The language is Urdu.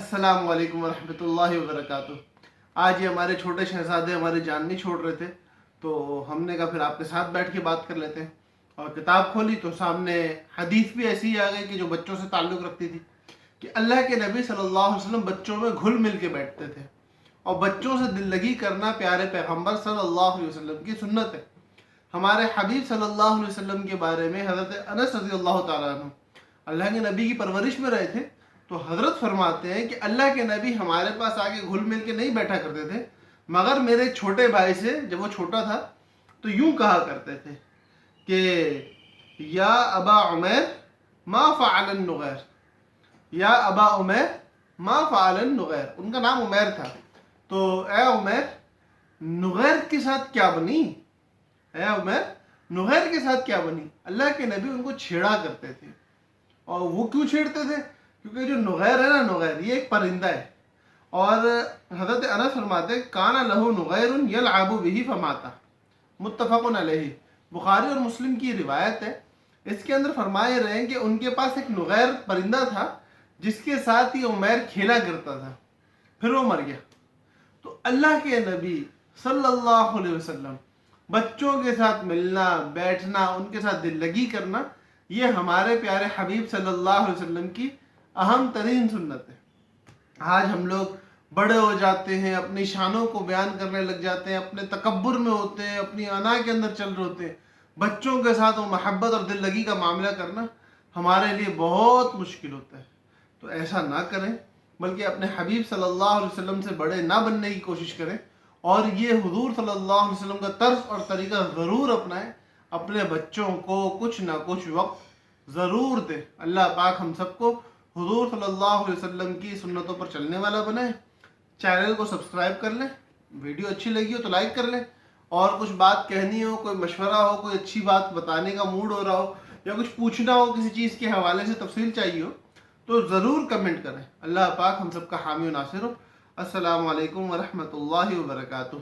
السلام علیکم ورحمۃ اللہ وبرکاتہ۔ آج یہ ہمارے چھوٹے شہزادے ہماری جان نہیں چھوڑ رہے تھے، تو ہم نے کہا پھر آپ کے ساتھ بیٹھ کے بات کر لیتے ہیں، اور کتاب کھولی تو سامنے حدیث بھی ایسی ہی آ گئی کہ جو بچوں سے تعلق رکھتی تھی کہ اللہ کے نبی صلی اللہ علیہ وسلم بچوں میں گھل مل کے بیٹھتے تھے، اور بچوں سے دل لگی کرنا پیارے پیغمبر صلی اللہ علیہ وسلم کی سنت ہے۔ ہمارے حبیب صلی اللہ علیہ وسلم کے بارے میں حضرت انس رضی اللہ تعالیٰ عنہ اللہ کے نبی کی پرورش میں رہے تھے، تو حضرت فرماتے ہیں کہ اللہ کے نبی ہمارے پاس آگے گھل مل کے نہیں بیٹھا کرتے تھے، مگر میرے چھوٹے بھائی سے جب وہ چھوٹا تھا تو یوں کہا کرتے تھے کہ یا ابا عمیر ما فعل النغیر، یا ابا عمیر ما فعل النغیر، ان کا نام عمیر تھا، تو اے عمیر نغیر کے ساتھ کیا بنی، اے عمیر نغیر کے ساتھ کیا بنی۔ اللہ کے نبی ان کو چھیڑا کرتے تھے، اور وہ کیوں چھیڑتے تھے؟ کیونکہ جو نغیر ہے نا، نغیر یہ ایک پرندہ ہے، اور حضرت انس فرماتے ہیں کانا لہو نغیر یلعب بہ فماتا، متفق علیہ، بخاری اور مسلم کی روایت ہے۔ اس کے اندر فرمائے رہے ہیں کہ ان کے پاس ایک نغیر پرندہ تھا جس کے ساتھ یہ عمیر کھیلا کرتا تھا، پھر وہ مر گیا۔ تو اللہ کے نبی صلی اللہ علیہ وسلم بچوں کے ساتھ ملنا بیٹھنا، ان کے ساتھ دل لگی کرنا، یہ ہمارے پیارے حبیب صلی اللہ علیہ وسلم کی اہم ترین سنت ہے۔ آج ہم لوگ بڑے ہو جاتے ہیں، اپنی شانوں کو بیان کرنے لگ جاتے ہیں، اپنے تکبر میں ہوتے ہیں، اپنی انا کے اندر چل رہے ہوتے ہیں، بچوں کے ساتھ وہ محبت اور دل لگی کا معاملہ کرنا ہمارے لیے بہت مشکل ہوتا ہے۔ تو ایسا نہ کریں، بلکہ اپنے حبیب صلی اللہ علیہ وسلم سے بڑے نہ بننے کی کوشش کریں، اور یہ حضور صلی اللہ علیہ وسلم کا طرز اور طریقہ ضرور اپنائیں، اپنے بچوں کو کچھ نہ کچھ وقت ضرور دیں۔ اللہ پاک ہم سب کو حضور صلی اللہ علیہ وسلم کی سنتوں پر چلنے والا بنائے۔ چینل کو سبسکرائب کر لیں، ویڈیو اچھی لگی ہو تو لائک کر لیں، اور کچھ بات کہنی ہو، کوئی مشورہ ہو، کوئی اچھی بات بتانے کا موڈ ہو رہا ہو، یا کچھ پوچھنا ہو کسی چیز کے حوالے سے تفصیل چاہیے ہو، تو ضرور کمنٹ کریں۔ اللہ پاک ہم سب کا حامی و ناصر ہو۔ السلام علیکم ورحمۃ اللہ وبرکاتہ۔